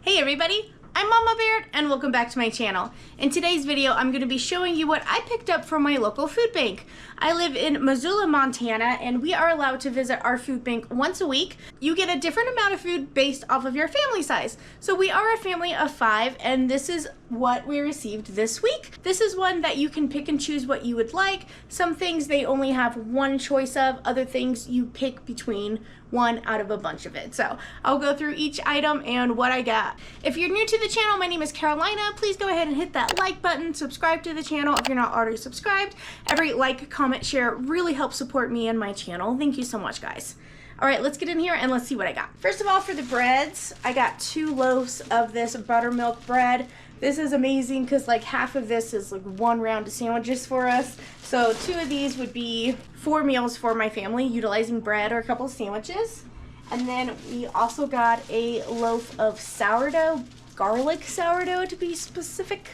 Hey everybody, I'm Mama Baird and welcome back to my channel. In today's video, I'm going to be showing you what I picked up from my local food bank. I live in Missoula, Montana, and we are allowed to visit our food bank once a week. You get a different amount of food based off of your family size. So we are a family of 5, and this is what we received this week. This is one that you can pick and choose what you would like. Some things they only have one choice of, other things you pick between one out of a bunch of it. So I'll go through each item and what I got. If you're new to the channel, my name is Carolina. Please go ahead and hit that like button, subscribe to the channel if you're not already subscribed. Every like, comment, share really helps support me and my channel. Thank you so much, guys. All right, let's get in here and let's see what I got. First of all, for the breads, I got 2 loaves of this buttermilk bread. This is amazing because like half of this is like 1 round of sandwiches for us. So 2 of these would be 4 meals for my family utilizing bread or a couple of sandwiches. And then we also got a loaf of sourdough, garlic sourdough to be specific.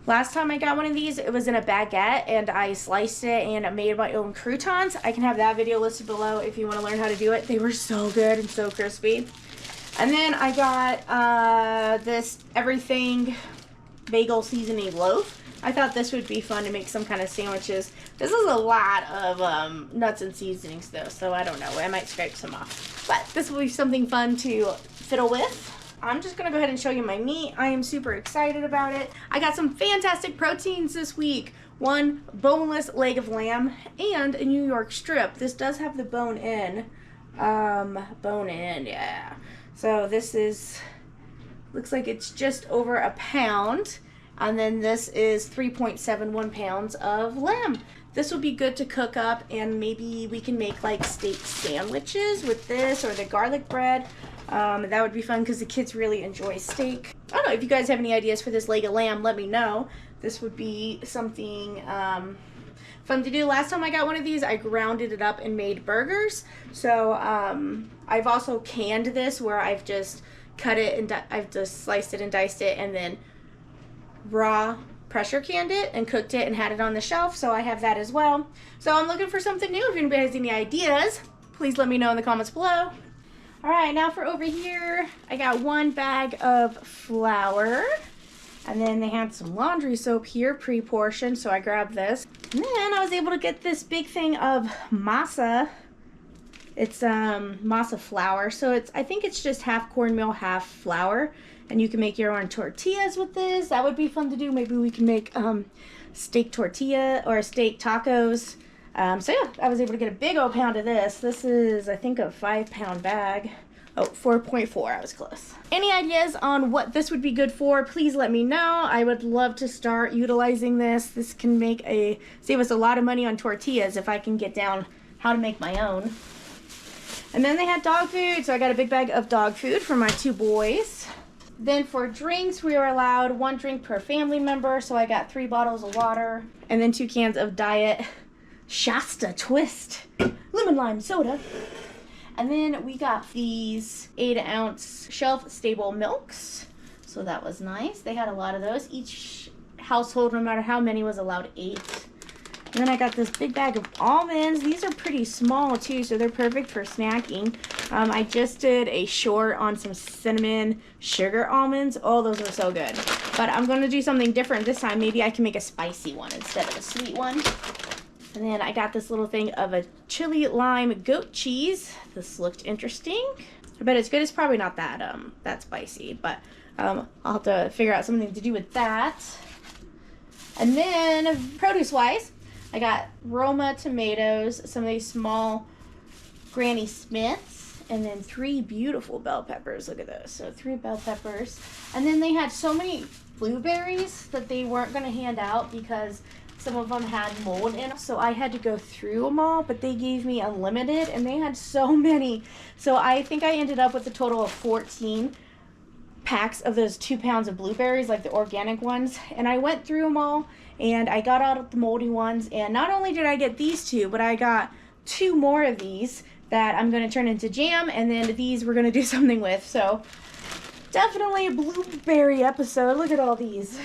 Last time I got one of these, it was in a baguette and I sliced it and made my own croutons. I can have that video listed below if you want to learn how to do it. They were so good and so crispy. And then I got this everything bagel seasoning loaf. I thought this would be fun to make some kind of sandwiches. This is a lot of nuts and seasonings though, so I don't know. I might scrape some off. But this will be something fun to fiddle with. I'm just going to go ahead and show you my meat. I am super excited about it. I got some fantastic proteins this week. 1 boneless leg of lamb and a New York strip. This does have the bone in. Bone in, yeah. So this is, looks like it's just over a pound. And then this is 3.71 pounds of lamb. This will be good to cook up, and maybe we can make like steak sandwiches with this or the garlic bread. That would be fun because the kids really enjoy steak. I don't know, if you guys have any ideas for this leg of lamb, let me know. This would be something fun to do. Last time I got one of these, I grounded it up and made burgers. So I've also canned this where I've just cut it and I've just sliced it and diced it and then raw pressure canned it and cooked it and had it on the shelf. So I have that as well. So I'm looking for something new. If anybody has any ideas, please let me know in the comments below. All right, now for over here, I got 1 bag of flour. And then they had some laundry soap here, pre-portioned, so I grabbed this. And then I was able to get this big thing of masa. It's masa flour, so I think it's just half cornmeal, half flour. And you can make your own tortillas with this. That would be fun to do. Maybe we can make steak tortilla or steak tacos. So yeah, I was able to get a big old pound of this. This is, I think, a 5-pound bag. Oh, 4.4, I was close. Any ideas on what this would be good for, please let me know. I would love to start utilizing this. This can save us a lot of money on tortillas if I can get down how to make my own. And then they had dog food, so I got a big bag of dog food for my 2 boys. Then for drinks, we were allowed 1 drink per family member, so I got 3 bottles of water and then 2 cans of Diet Shasta Twist lemon lime soda. And then we got these 8-ounce shelf-stable milks. So that was nice. They had a lot of those. Each household, no matter how many, was allowed 8. And then I got this big bag of almonds. These are pretty small too, so they're perfect for snacking. I just did a short on some cinnamon sugar almonds. Oh, those are so good. But I'm going to do something different this time. Maybe I can make a spicy one instead of a sweet one. And then I got this little thing of a chili lime goat cheese. This looked interesting. I bet it's good. It's probably not that spicy, but I'll have to figure out something to do with that. And then produce-wise, I got Roma tomatoes, some of these small Granny Smiths, and then 3 beautiful bell peppers. Look at those. So 3 bell peppers. And then they had so many blueberries that they weren't going to hand out because some of them had mold in them, so I had to go through them all, but they gave me unlimited, and they had so many. So I think I ended up with a total of 14 packs of those 2 pounds of blueberries, like the organic ones. And I went through them all, and I got out the moldy ones. And not only did I get these 2, but I got 2 more of these that I'm going to turn into jam, and then these we're going to do something with. So definitely a blueberry episode. Look at all these.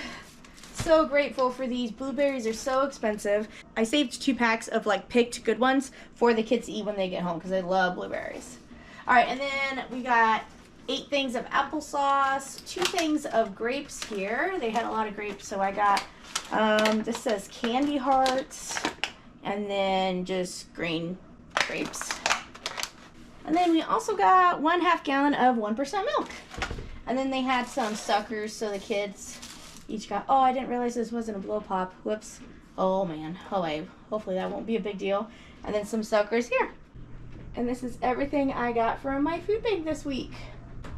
So grateful for these. Blueberries are so expensive. I saved 2 packs of like picked good ones for the kids to eat when they get home because they love blueberries. All right, and then we got 8 things of applesauce, 2 things of grapes here. They had a lot of grapes, so I got, this says candy hearts, and then just green grapes. And then we also got 1/2 gallon of 1% milk. And then they had some suckers, so the kids each got, oh, I didn't realize this wasn't a blow pop. Whoops. Oh man, oh wait, hopefully that won't be a big deal. And then some suckers here. And this is everything I got from my food bank this week.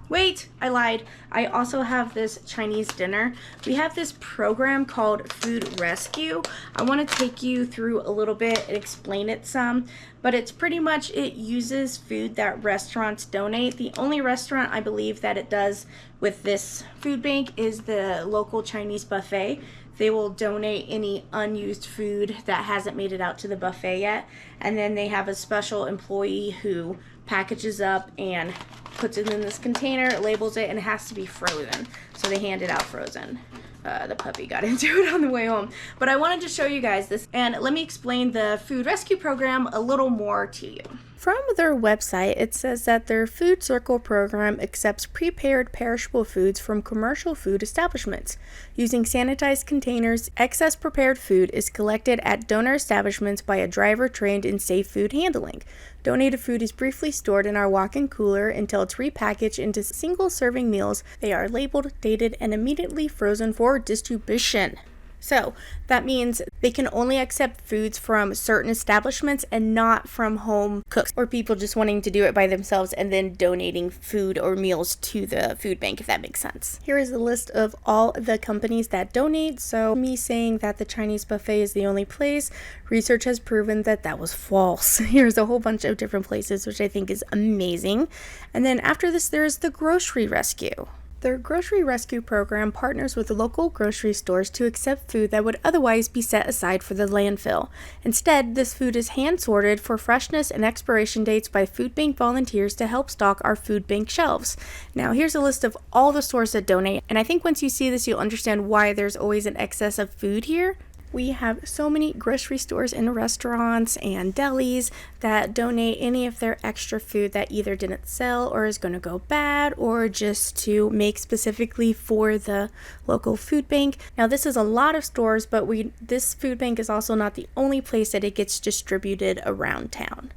Wait, I lied. I also have this Chinese dinner. We have this program called Food Rescue. I want to take you through a little bit and explain it some, but it's pretty much, it uses food that restaurants donate. The only restaurant I believe that it does with this food bank is the local Chinese buffet. They will donate any unused food that hasn't made it out to the buffet yet, and then they have a special employee who packages up and puts it in this container, labels it, and it has to be frozen. So they hand it out frozen. The puppy got into it on the way home. But I wanted to show you guys this, and let me explain the food rescue program a little more to you. From their website, it says that their Food Circle program accepts prepared perishable foods from commercial food establishments. Using sanitized containers, excess prepared food is collected at donor establishments by a driver trained in safe food handling. Donated food is briefly stored in our walk-in cooler until it's repackaged into single-serving meals. They are labeled, dated, and immediately frozen for distribution. So that means they can only accept foods from certain establishments and not from home cooks or people just wanting to do it by themselves and then donating food or meals to the food bank, if that makes sense. Here is a list of all the companies that donate. So me saying that the Chinese buffet is the only place, research has proven that that was false. Here's a whole bunch of different places, which I think is amazing. And then after this, there is the grocery rescue. Their grocery rescue program partners with local grocery stores to accept food that would otherwise be set aside for the landfill. Instead, this food is hand sorted for freshness and expiration dates by food bank volunteers to help stock our food bank shelves. Now, here's a list of all the stores that donate, and I think once you see this, you'll understand why there's always an excess of food here. We have so many grocery stores and restaurants and delis that donate any of their extra food that either didn't sell or is going to go bad or just to make specifically for the local food bank. Now this is a lot of stores, but this food bank is also not the only place that it gets distributed around town.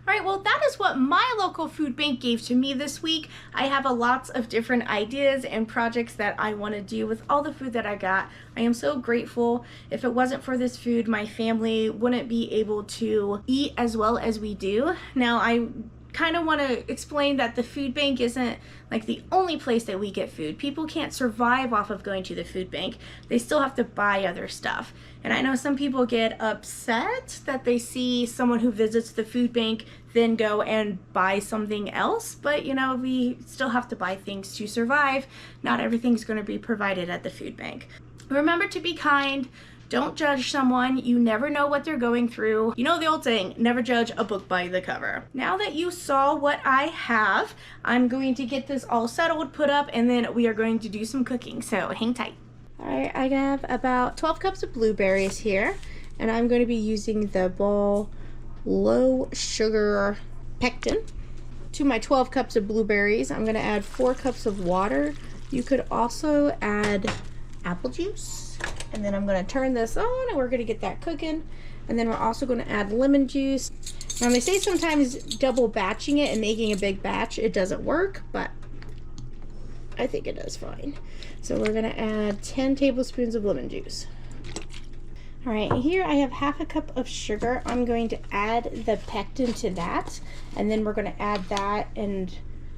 All right, well, that is what my local food bank gave to me this week. I have lots of different ideas and projects that I want to do with all the food that I got. I am so grateful. If it wasn't for this food, my family wouldn't be able to eat as well as we do. Now, I kind of want to explain that the food bank isn't like the only place that we get food. People can't survive off of going to the food bank. They still have to buy other stuff. And I know some people get upset that they see someone who visits the food bank then go and buy something else, but you know, we still have to buy things to survive. Not everything's going to be provided at the food bank. Remember to be kind. Don't judge someone. You never know what they're going through. You know the old saying, never judge a book by the cover. Now that you saw what I have, I'm going to get this all settled, put up, and then we are going to do some cooking, so hang tight. All right, I have about 12 cups of blueberries here, and I'm going to be using the Ball low sugar pectin. To my 12 cups of blueberries, I'm going to add 4 cups of water. You could also add apple juice. And then I'm going to turn this on and we're going to get that cooking. And then we're also going to add lemon juice. Now they say sometimes double batching it and making a big batch, it doesn't work, but I think it does fine. So we're going to add 10 tablespoons of lemon juice. All right, here I have 1/2 cup of sugar. I'm going to add the pectin to that, and then we're going to add that and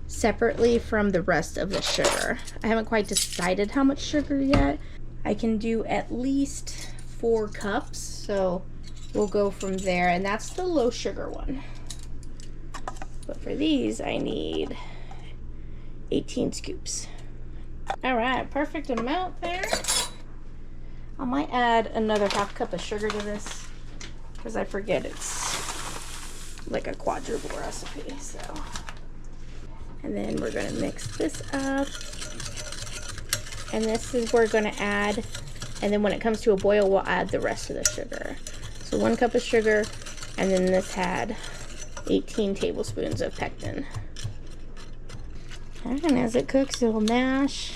separately from the rest of the sugar. I haven't quite decided how much sugar yet. I can do at least 4 cups, so we'll go from there, and that's the low sugar one. But for these, I need 18 scoops. All right, perfect amount there. I might add another 1/2 cup of sugar to this because I forget it's like a quadruple recipe, so. And then we're gonna mix this up. And this is we're gonna add, and then when it comes to a boil, we'll add the rest of the sugar. So 1 cup of sugar, and then this had 18 tablespoons of pectin. And as it cooks, it'll mash.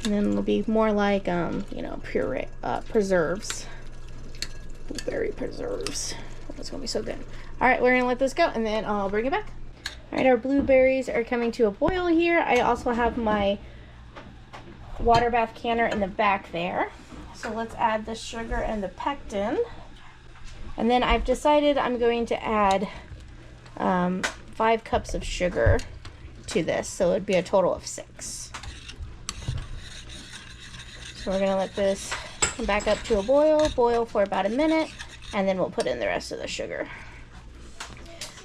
And then it'll be more like, you know, puree, preserves. Blueberry preserves. Oh, it's gonna be so good. All right, we're gonna let this go and then I'll bring it back. All right, our blueberries are coming to a boil here. I also have my water bath canner in the back there. So let's add the sugar and the pectin. And then I've decided I'm going to add 5 cups of sugar to this. So it'd be a total of 6. So we're gonna let this come back up to a boil for about a minute, and then we'll put in the rest of the sugar.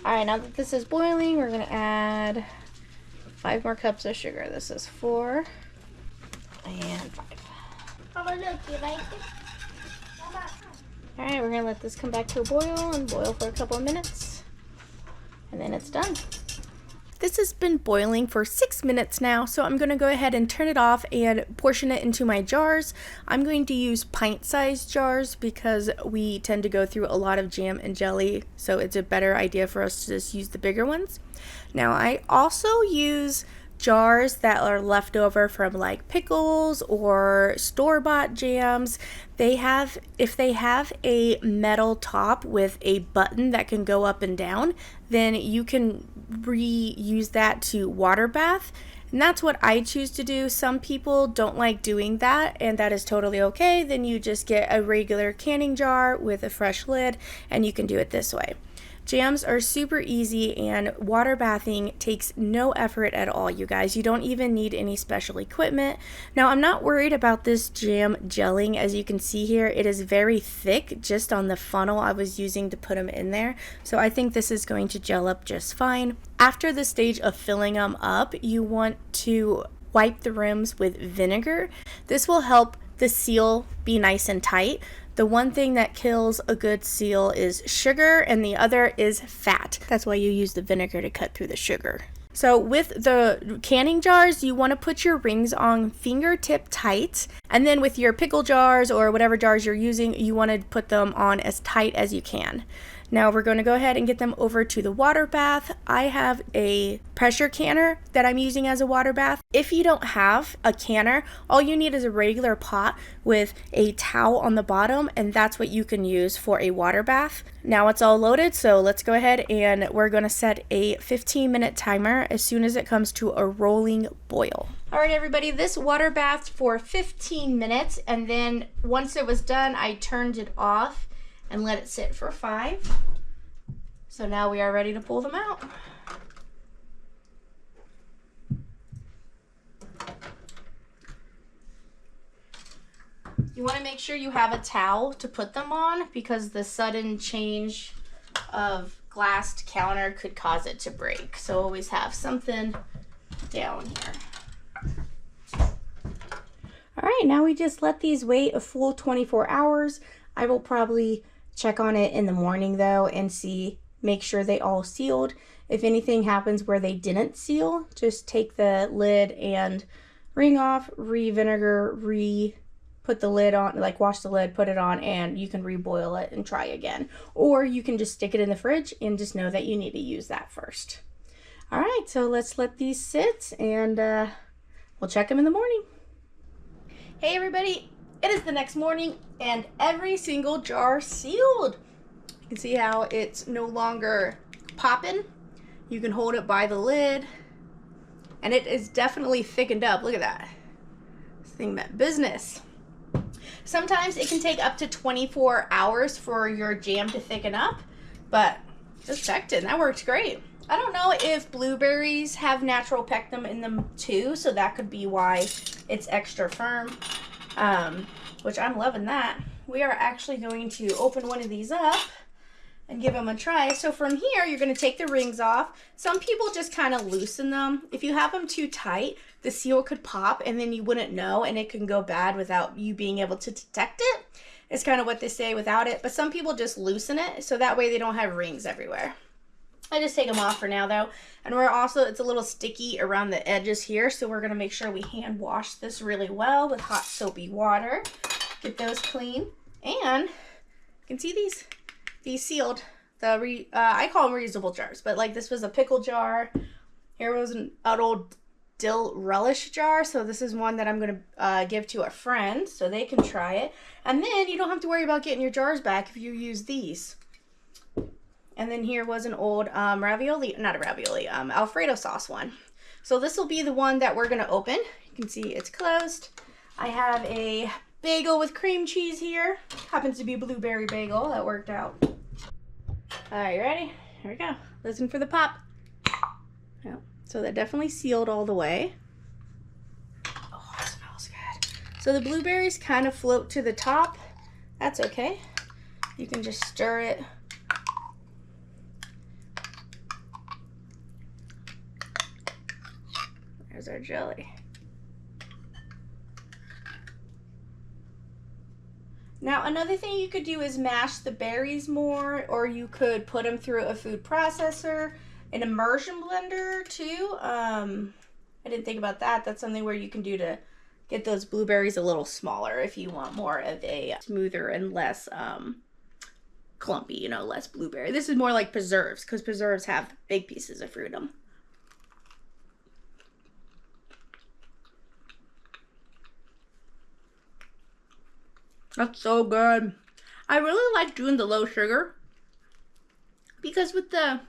All right, now that this is boiling, we're gonna add 5 more cups of sugar. This is 4 and 5. Mama, look, you like it? Mama. All right, we're gonna let this come back to a boil and boil for a couple of minutes, and then it's done. This has been boiling for 6 minutes now, so I'm going to go ahead and turn it off and portion it into my jars. I'm going to use pint-sized jars because we tend to go through a lot of jam and jelly, so it's a better idea for us to just use the bigger ones. Now, I also use jars that are left over from like pickles or store-bought jams. If they have a metal top with a button that can go up and down, then you can reuse that to water bath. And that's what I choose to do. Some people don't like doing that, and that is totally okay. Then you just get a regular canning jar with a fresh lid, and you can do it this way. Jams are super easy, and water bathing takes no effort at all, you guys. You don't even need any special equipment. Now, I'm not worried about this jam gelling. As you can see here, it is very thick just on the funnel I was using to put them in there. So I think this is going to gel up just fine. After the stage of filling them up, you want to wipe the rims with vinegar. This will help the seal be nice and tight. The one thing that kills a good seal is sugar, and the other is fat. That's why you use the vinegar to cut through the sugar. So with the canning jars, you want to put your rings on fingertip tight, and then with your pickle jars or whatever jars you're using, you want to put them on as tight as you can. Now we're going to go ahead and get them over to the water bath. I have a pressure canner that I'm using as a water bath. If you don't have a canner, all you need is a regular pot with a towel on the bottom, and that's what you can use for a water bath. Now it's all loaded, so let's go ahead and we're going to set a 15-minute timer as soon as it comes to a rolling boil. All right, everybody, this water bath for 15 minutes, and then once it was done, I turned it off and let it sit for 5. So now we are ready to pull them out. You want to make sure you have a towel to put them on because the sudden change of glassed counter could cause it to break. So always have something down here. All right, now we just let these wait a full 24 hours. I will probably check on it in the morning though and make sure they all sealed. If anything happens where they didn't seal, just take the lid and wring off, re-vinegar, put the lid on, like wash the lid, put it on, and you can reboil it and try again. Or you can just stick it in the fridge and just know that you need to use that first. All right, so let's let these sit and we'll check them in the morning. Hey everybody, it is the next morning and every single jar sealed. You can see how it's no longer popping. You can hold it by the lid and it is definitely thickened up. Look at that. This thing meant business. Sometimes it can take up to 24 hours for your jam to thicken up, but just checked it and that works great. I don't know if blueberries have natural pectin in them too, so that could be why it's extra firm, which I'm loving that. We are actually going to open one of these up and give them a try. So from here, you're going to take the rings off. Some people just kind of loosen them. If you have them too tight, the seal could pop and then you wouldn't know, and it can go bad without you being able to detect it. It's kind of what they say without it, but some people just loosen it so that way they don't have rings everywhere. I just take them off for now though. And it's a little sticky around the edges here, so we're gonna make sure we hand wash this really well with hot soapy water. Get those clean. And you can see these sealed. I call them reusable jars, but like this was a pickle jar. Here was an old dill relish jar. So this is one that I'm going to give to a friend so they can try it. And then you don't have to worry about getting your jars back if you use these. And then here was an old Alfredo sauce one. So this will be the one that we're going to open. You can see it's closed. I have a bagel with cream cheese here. Happens to be a blueberry bagel. That worked out. All right, you ready? Here we go. Listen for the pop. Yeah. So that definitely sealed all the way. Oh, it smells good. So the blueberries kind of float to the top. That's okay. You can just stir it. There's our jelly. Now another thing you could do is mash the berries more, or you could put them through a food processor, an immersion blender too. I didn't think about that. That's something where you can do to get those blueberries a little smaller if you want more of a smoother and less clumpy, you know, less blueberry. This is more like preserves, because preserves have big pieces of fruit in them. That's so good. I really like doing the low sugar because with the,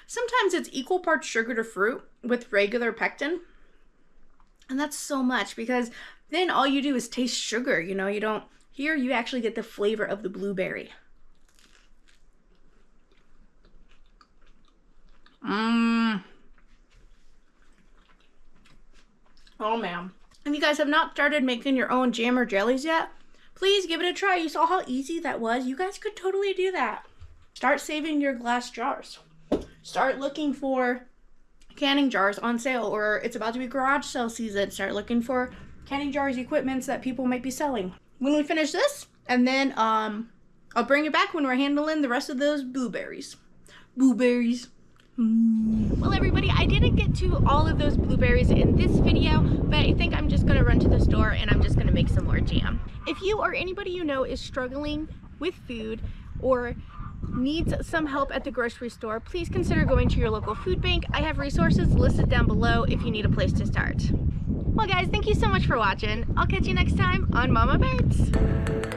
sometimes it's equal parts sugar to fruit with regular pectin. And that's so much because then all you do is taste sugar, you know, you don't, here you actually get the flavor of the blueberry. Oh man. If you guys have not started making your own jam or jellies yet, please give it a try. You saw how easy that was. You guys could totally do that. Start saving your glass jars. Start looking for canning jars on sale, or it's about to be garage sale season. Start looking for canning jars equipments that people might be selling. When we finish this, and then I'll bring it back when we're handling the rest of those blueberries. Well everybody, I didn't get to all of those blueberries in this video, but I think I'm just gonna run to the store and I'm just gonna make some more jam. If you or anybody you know is struggling with food or needs some help at the grocery store, please consider going to your local food bank. I have resources listed down below if you need a place to start. Well guys, thank you so much for watching. I'll catch you next time on Mama Birds.